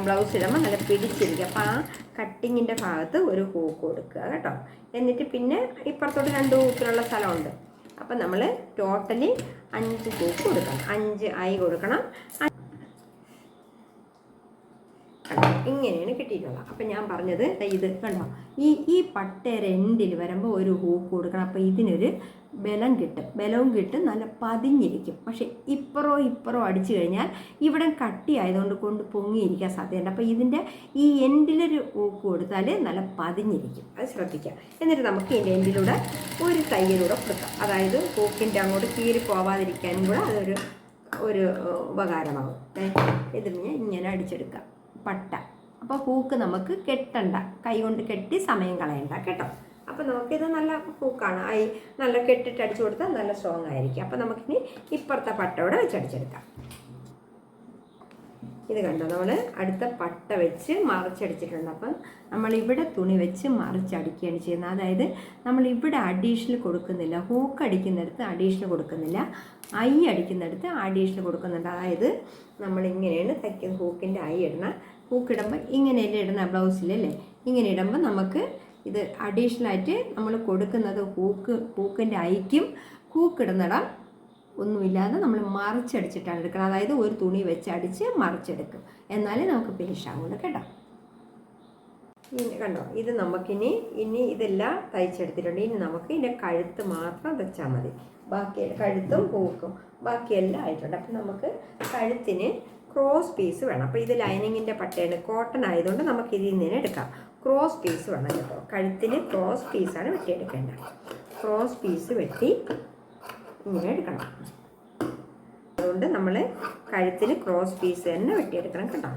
ബ്ലൗസ് ഇടുമ്പോൾ നല്ല പിടിച്ചിരിക്കും. അപ്പോൾ ആ കട്ടിങ്ങിൻ്റെ ഭാഗത്ത് ഒരു ഹൂക്ക് കൊടുക്കുക കേട്ടോ. എന്നിട്ട് പിന്നെ ഇപ്പുറത്തോട്ട് 2 ഹൂക്കിലുള്ള സ്ഥലമുണ്ട്. അപ്പം നമ്മൾ ടോട്ടലി 5 ഹൂക്ക് കൊടുക്കണം. 5 ഐ കൊടുക്കണം. ഇങ്ങനെയാണ് കിട്ടിയിട്ടുള്ളത്. അപ്പം ഞാൻ പറഞ്ഞത് ഇത് കണ്ടോ, ഈ പട്ടയുടെ എൻഡിൽ വരുമ്പോൾ ഒരു ഹൂക്ക് കൊടുക്കണം. അപ്പോൾ ഇതിനൊരു ബലവും കിട്ടും, നല്ല പതിഞ്ഞിരിക്കും. പക്ഷേ ഇപ്പുറോ അടിച്ചു കഴിഞ്ഞാൽ ഇവിടെ കട്ടി ആയതുകൊണ്ട് പൊങ്ങിയിരിക്കാൻ സാധ്യതയുണ്ട്. അപ്പോൾ ഇതിൻ്റെ ഈ എൻഡിലൊരു ഹൂക്ക് കൊടുത്താൽ നല്ല പതിഞ്ഞിരിക്കും. അത് ശ്രദ്ധിക്കാം. എന്നിട്ട് നമുക്ക് ഇതിൻ്റെ എൻഡിലൂടെ ഒരു തയ്യലൂടെ കൊടുക്കാം. അതായത് ഹൂക്കിൻ്റെ അങ്ങോട്ട് കീറി പോവാതിരിക്കാനും കൂടെ അതൊരു ഉപകാരമാകും. ഇതിന് ഇങ്ങനെ അടിച്ചെടുക്കാം പട്ട. അപ്പോൾ ഹൂക്ക് നമുക്ക് കെട്ടണ്ട, കൈ കൊണ്ട് കെട്ടി സമയം കളയണ്ട കേട്ടോ. അപ്പോൾ നമുക്കിത് നല്ല ഹൂക്കാണ്. നല്ല കെട്ടിട്ട് അടിച്ചു കൊടുത്താൽ നല്ല സ്ട്രോങ് ആയിരിക്കും. അപ്പോൾ നമുക്കിനി ഇപ്പുറത്തെ പട്ടയോടെ വെച്ചടിച്ചെടുക്കാം. ഇത് കണ്ടോ, നമ്മൾ അടുത്ത പട്ട വെച്ച് മറിച്ചടിച്ചിട്ടുണ്ട്. അപ്പം നമ്മളിവിടെ തുണി വെച്ച് മറിച്ചടിക്കുകയാണ് ചെയ്യുന്നത്. അതായത് നമ്മളിവിടെ അഡീഷണൽ കൊടുക്കുന്നില്ല, ഹൂക്ക് അടിക്കുന്നിടത്ത് അഡീഷണൽ കൊടുക്കുന്നില്ല, ഐ അടിക്കുന്നിടത്ത് അഡീഷണൽ കൊടുക്കുന്നുണ്ട്. അതായത് നമ്മളിങ്ങനെയാണ് തയ്ക്കുന്നത്. ഹൂക്കിൻ്റെ ഐ ഇടണം. ഹൂക്ക് ഇടുമ്പോൾ ഇങ്ങനെയല്ലേ ഇടുന്ന ബ്ലൗസിലല്ലേ, ഇങ്ങനെ ഇടുമ്പോൾ നമുക്ക് ഇത് അഡീഷണലായിട്ട് നമ്മൾ കൊടുക്കുന്നത് ഹൂക്കിൻ്റെ ഐക്കും ഹൂക്കിടുന്നിടം ഒന്നുമില്ലാതെ നമ്മൾ മറിച്ചടിച്ചിട്ടാണ് എടുക്കുന്നത്. അതായത് ഒരു തുണി വെച്ച് അടിച്ച് മറിച്ചെടുക്കും, എന്നാലേ നമുക്ക് ഫിനിഷ് ആവുള്ളൂ കേട്ടോ. ഇനി കണ്ടോ, ഇത് നമുക്കിനി ഇതെല്ലാം തയ്ച്ചെടുത്തിട്ടുണ്ട്. ഇനി നമുക്ക് ഇതിൻ്റെ കഴുത്ത് മാത്രം തയ്ച്ചാൽ മതി. ബാക്കി കഴുത്തും ഹൂക്കും ബാക്കിയെല്ലാം ആയിട്ടുണ്ട്. അപ്പം നമുക്ക് കഴുത്തിന് ക്രോസ് പീസ് വേണം. അപ്പോൾ ഇത് ലൈനിങ്ങിൻ്റെ പട്ടയാണ്, കോട്ടൺ ആയതുകൊണ്ട് നമുക്ക് ഇതിൽ നിന്ന് എടുക്കാം. ക്രോസ് പീസ് വേണം കേട്ടോ. കഴുത്തിന് ക്രോസ് പീസാണ് വെട്ടിയെടുക്കേണ്ടത്. ക്രോസ് പീസ് വെട്ടി ഇങ്ങനെ എടുക്കണം. അതുകൊണ്ട് നമ്മൾ കഴുത്തിന് ക്രോസ് പീസ് തന്നെ വെട്ടിയെടുക്കണം കേട്ടോ.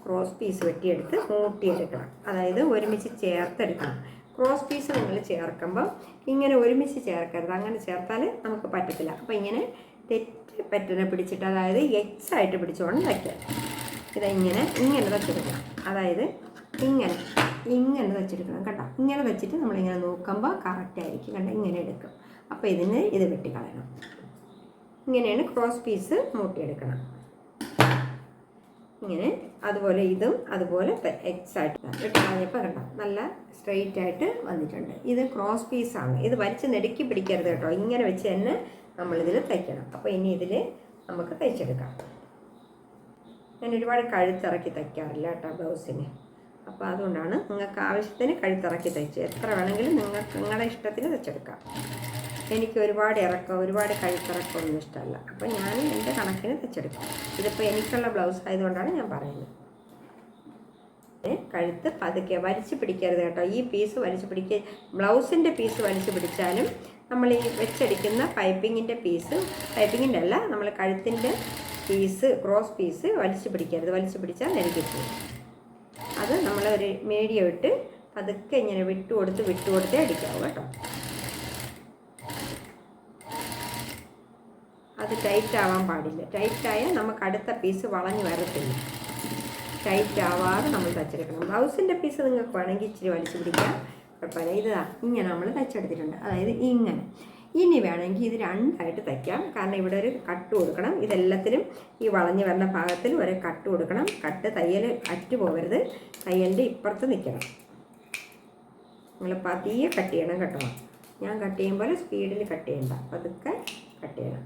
ക്രോസ് പീസ് വെട്ടിയെടുത്ത് മൂട്ടിയെടുക്കണം. അതായത് ഒരുമിച്ച് ചേർത്തെടുക്കണം. ക്രോസ് പീസ് നിങ്ങൾ ചേർക്കുമ്പോൾ ഇങ്ങനെ ഒരുമിച്ച് ചേർക്കരുത്. അങ്ങനെ ചേർത്താൽ നമുക്ക് പറ്റത്തില്ല. അപ്പോൾ ഇങ്ങനെ തെറ്റ് പറ്റനെ പിടിച്ചിട്ട്, അതായത് എക്സ് ആയിട്ട് പിടിച്ചുകൊണ്ട് തയ്ക്കുക. ഇങ്ങനെ തയ്ച്ചെടുക്കണം. അതായത് ഇങ്ങനെ തയ്ച്ചെടുക്കണം കേട്ടോ. ഇങ്ങനെ വെച്ചിട്ട് നമ്മളിങ്ങനെ നോക്കുമ്പോൾ കറക്റ്റായിരിക്കും കണ്ടോ. ഇങ്ങനെ എടുക്കും. അപ്പോൾ ഇത് വെട്ടിക്കളയണം. ഇങ്ങനെയാണ് ക്രോസ് പീസ് മൂട്ടിയെടുക്കണം. ഇങ്ങനെ അതുപോലെ ഇതും അതുപോലെ എക്സായിട്ട് വെട്ടിക്കളഞ്ഞപ്പോൾ കണ്ടോ നല്ല സ്ട്രെയിറ്റ് ആയിട്ട് വന്നിട്ടുണ്ട്. ഇത് ക്രോസ് പീസാണ്. ഇത് വലിച്ച് നെടുക്കി പിടിക്കരുത് കേട്ടോ. ഇങ്ങനെ വെച്ച് തന്നെ നമ്മളിതിൽ തയ്ക്കണം. അപ്പോൾ ഇനി ഇതിൽ നമുക്ക് തയ്ച്ചെടുക്കാം. ഞാൻ ഒരുപാട് കഴുത്തിറക്കി തയ്ക്കാറില്ല കേട്ടോ ബ്ലൗസിന്. അപ്പോൾ അതുകൊണ്ടാണ് നിങ്ങൾക്ക് ആവശ്യത്തിന് കഴുത്തിറക്കി തയ്ച്ച് എത്ര വേണമെങ്കിലും നിങ്ങളുടെ ഇഷ്ടത്തിന് തയ്ച്ചെടുക്കാം. എനിക്ക് ഒരുപാട് കഴുത്തിറക്കമൊന്നും ഇഷ്ടമല്ല. അപ്പോൾ ഞാൻ എൻ്റെ കണക്കിന് തയ്ച്ചെടുക്കാം. ഇതിപ്പോൾ എനിക്കുള്ള ബ്ലൗസ് ആയതുകൊണ്ടാണ് ഞാൻ പറയുന്നത്. കഴുത്ത് പതുക്കെ വലിച്ചു പിടിക്കരുത് കേട്ടോ. ഈ പീസ് വലിച്ചു പിടിക്കുക. ബ്ലൗസിൻ്റെ പീസ് വലിച്ചു പിടിച്ചാലും നമ്മൾ ഈ വെച്ചടിക്കുന്ന പൈപ്പിങ്ങിൻ്റെ അല്ല, നമ്മൾ കഴുത്തിൻ്റെ പീസ് ക്രോസ് പീസ് വലിച്ചു പിടിക്കരുത്. വലിച്ചു പിടിച്ചാൽ നെരുകിപ്പോകും. അത് നമ്മളൊരു മീഡിയം ഇട്ട് പതുക്കെ ഇങ്ങനെ വിട്ടുകൊടുത്തേ അടിക്കാവും കേട്ടോ. അത് ടൈറ്റ് ആവാൻ പാടില്ല. ടൈറ്റായാൽ നമുക്ക് അടുത്ത പീസ് വളഞ്ഞു വരത്തില്ല. ടൈറ്റ് ആവാതെ നമ്മൾ തയ്ച്ചെടുക്കണം. ബ്ലൗസിൻ്റെ പീസ് നിങ്ങൾക്ക് വേണമെങ്കിൽ ഇച്ചിരി വലിച്ചു പിടിക്കാം, കുഴപ്പമില്ല. ഇങ്ങനെ നമ്മൾ തയ്ച്ചെടുത്തിട്ടുണ്ട്. അതായത് ഇങ്ങനെ. ഇനി വേണമെങ്കിൽ ഇത് രണ്ടായിട്ട് തയ്ക്കാം. കാരണം ഇവിടെ ഒരു കട്ട് കൊടുക്കണം. ഇതെല്ലാത്തിലും ഈ വളഞ്ഞു വരുന്ന ഭാഗത്തിൽ ഒരു കട്ട് കൊടുക്കണം. കട്ട് തയ്യൽ അറ്റു പോകരുത്. തയ്യലിൻ്റെ ഇപ്പുറത്ത് നിൽക്കണം. നിങ്ങൾ പതിയെ കട്ട് ചെയ്യണം കേട്ടോ. ഞാൻ കട്ട് ചെയ്യുമ്പോൾ സ്പീഡിൽ കട്ട് ചെയ്യണ്ട, പതുക്കെ കട്ട് ചെയ്യണം.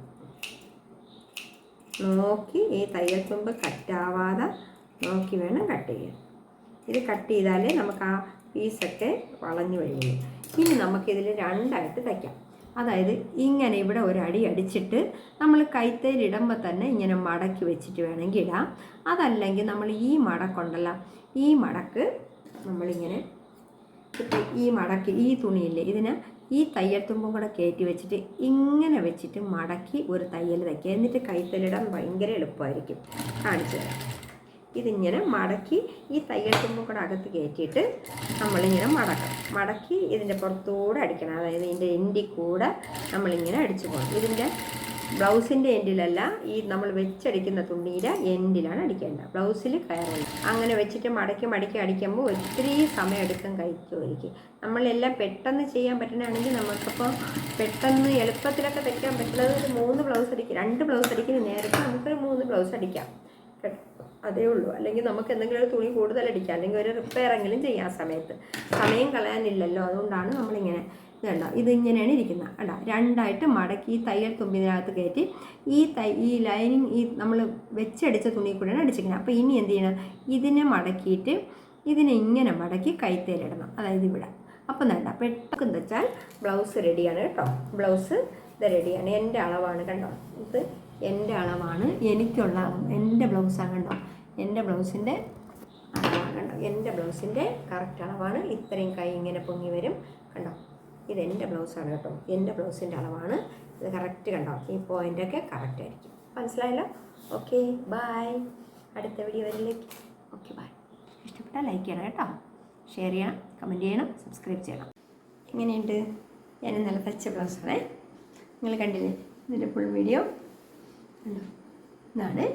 നോക്കി ഈ തയ്യൽ തുമ്പ് കട്ടാവാതെ നോക്കി വേണം കട്ട് ചെയ്യാൻ. ഇത് കട്ട് ചെയ്താലേ നമുക്ക് ആ പീസൊക്കെ വളഞ്ഞു വരുള്ളൂ. ഇനി നമുക്കിതിൽ രണ്ടായിട്ട് തയ്ക്കാം. അതായത് ഇങ്ങനെ ഇവിടെ ഒരു അടി അടിച്ചിട്ട് നമ്മൾ കൈത്തയിലിടുമ്പോൾ തന്നെ ഇങ്ങനെ മടക്കി വെച്ചിട്ട് വേണമെങ്കിൽ ഇടാം. അതല്ലെങ്കിൽ നമ്മൾ ഈ മടക്കുണ്ടല്ലോ, ഈ മടക്ക് നമ്മളിങ്ങനെ ഈ തുണിയില്ലേ, ഇതിനെ ഈ തയ്യൽ തുമ്പും കൂടെ കയറ്റി വെച്ചിട്ട് ഇങ്ങനെ വെച്ചിട്ട് മടക്കി ഒരു തയ്യൽ തയ്ക്കുക. എന്നിട്ട് കൈത്തലിടാൻ ഭയങ്കര എളുപ്പമായിരിക്കും. കാണിച്ചു തരാം. ഇതിങ്ങനെ മടക്കി ഈ തയ്യൽ തുമ്പും കൂടെ അകത്ത് കയറ്റിയിട്ട് നമ്മളിങ്ങനെ മടക്കി ഇതിൻ്റെ പുറത്തൂടെ അടിക്കണം. അതായത് ഇതിൻ്റെ എൻഡിൽ കൂടെ നമ്മളിങ്ങനെ അടിച്ചു പോകണം. ഇതിൻ്റെ ബ്ലൗസിൻ്റെ എൻഡിലല്ല, ഈ നമ്മൾ വെച്ചടിക്കുന്ന തുണിയുടെ എൻഡിലാണ് അടിക്കേണ്ടത്. ബ്ലൗസിൽ കയറുന്നു. അങ്ങനെ വെച്ചിട്ട് മടക്കി അടിക്കുമ്പോൾ ഒത്തിരി സമയം എടുക്കും കഴിക്കുമായിരിക്കും. നമ്മളെല്ലാം പെട്ടെന്ന് ചെയ്യാൻ പറ്റണമെങ്കിൽ നമുക്കിപ്പോൾ പെട്ടെന്ന് എളുപ്പത്തിലൊക്കെ തയ്ക്കാൻ പറ്റുന്നത് ഒരു 2 ബ്ലൗസ് അടിക്കുന്ന നേരത്തെ നമുക്കൊരു 3 ബ്ലൗസ് അടിക്കാം. അതേ ഉള്ളൂ. അല്ലെങ്കിൽ നമുക്ക് എന്തെങ്കിലും ഒരു തുണി കൂടുതൽ അടിക്കാം, അല്ലെങ്കിൽ ഒരു റിപ്പയറെങ്കിലും ചെയ്യാം. സമയം കളയാനില്ലല്ലോ. അതുകൊണ്ടാണ് നമ്മളിങ്ങനെ ഇതിങ്ങനെയാണ് ഇരിക്കുന്നത്. രണ്ടായിട്ട് മടക്കി ഈ തയ്യൽ തുമ്പിനകത്ത് കയറ്റി ഈ ലൈനിങ് നമ്മൾ വെച്ചടിച്ച തുണി കൂടെയാണ് അടിച്ചിരിക്കുന്നത്. അപ്പോൾ ഇനി എന്ത് ചെയ്യണം, ഇതിനെ മടക്കിയിട്ട് ഇതിനെ ഇങ്ങനെ മടക്കി കൈത്തേലിടണം. അതായത് ഇവിടെ. അപ്പം പെട്ടെന്ന് വെച്ചാൽ ബ്ലൗസ് റെഡിയാണ് കേട്ടോ. ബ്ലൗസ് ഇത് റെഡിയാണ്. എൻ്റെ അളവാണ് കണ്ടോ. ഇത് എൻ്റെ അളവാണ്, എനിക്കുള്ള അളവ്. എൻ്റെ ബ്ലൗസാണ് കണ്ടോ. എൻ്റെ ബ്ലൗസിൻ്റെ അളവാണ് കണ്ടോ. എൻ്റെ ബ്ലൗസിൻ്റെ കറക്റ്റ് അളവാണ്. ഇത്രയും കൈ ഇങ്ങനെ പൊങ്ങി വരും കണ്ടോ. ഇതെൻ്റെ ബ്ലൗസാണ് കേട്ടോ. എൻ്റെ ബ്ലൗസിൻ്റെ അളവാണ് ഇത്. കറക്റ്റ് കണ്ടോ. ഈ പോയിൻ്റൊക്കെ കറക്റ്റായിരിക്കും. മനസ്സിലായല്ലോ. Okay, bye. അടുത്ത വീഡിയോ വരിലേക്ക്. Okay, bye. ഇഷ്ടപ്പെട്ടാൽ ലൈക്ക് ചെയ്യണം കേട്ടോ. ഷെയർ ചെയ്യണം, കമൻറ്റ് ചെയ്യണം, സബ്സ്ക്രൈബ് ചെയ്യണം. എങ്ങനെയുണ്ട്? ഞാൻ ഇന്നലെ തയ്ച്ച ബ്ലൗസാണേ. നിങ്ങൾ കണ്ടില്ലേ ഇതിൻ്റെ ഫുൾ വീഡിയോ? ഇതാണ്